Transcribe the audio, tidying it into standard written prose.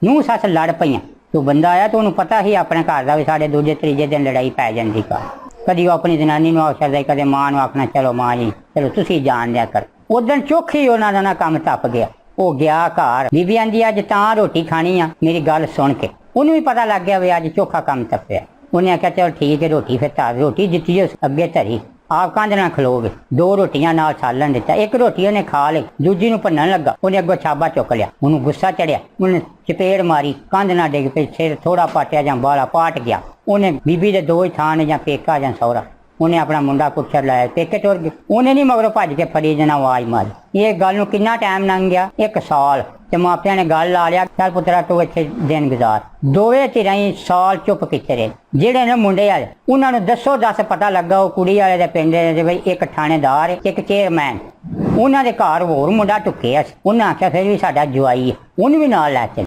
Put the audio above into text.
नूह सस लड़ पईयां तो बंदा आया तो उन्होंने पता ही अपने घर का भी साढ़े दूजे तीजे दिन लड़ाई पै जाती घर। कदी अपनी जनानी नूं आख छड्डदा, कदे मां नूं आखना चलो मां जी चलो तुसीं जान दिया कर। उस दिन चुख ही उन्हां दा ना काम टप गया। वो गया घर, बीबी आंदी अज तां रोटी खानी आ, मेरी गल सुन के। उन्हें भी पता लग गया भी अज चोखा काम टप्पिया। उन्हें आख्या चल ठीक है रोटी फिर धर। रोटी दित्ती अगे धरी, आप कंध नाल खलो गए। 2 रोटियां नाल सालन दिता। एक रोटी उन्हें खा ली, दूजी नूं भन्नण लगा, उन्हें अगों छाबा चुक लिया। उन्होंने गुस्सा चढ़िया, उन्हें चपेड़ मारी, कंध ना डिग पई, सिर थोड़ा पाटिया जां बाला पाट गया। उन्हें बीबी दे 2 ही थां ने, जां पेका जां सौहरा। उन्हें अपना मुंडा कुछर लाया, पेके टुर गए। उन्हें नहीं मगरों भज के फड़ी जना आवाज मारी। ये गल नूं कितना टाइम लंघ गया, 1 साल। ते मापिया ने गल ला लिया, चल पुत्रा तू इत्थे दिन गुजार। दोवें धिरां ही साल चुप कीते रहे। जेड़े ने मुंडे वाले उन्होंने दसो दस पता लगा वो कुड़ी वाले दे पिंड दे बई एक थानेदार एक चेयरमैन। उन्होंने घर होर मुंडा टुक्किया। उन्हें आख्या फिर भी साडा जवाई है, उन्हें भी नाल लै चल।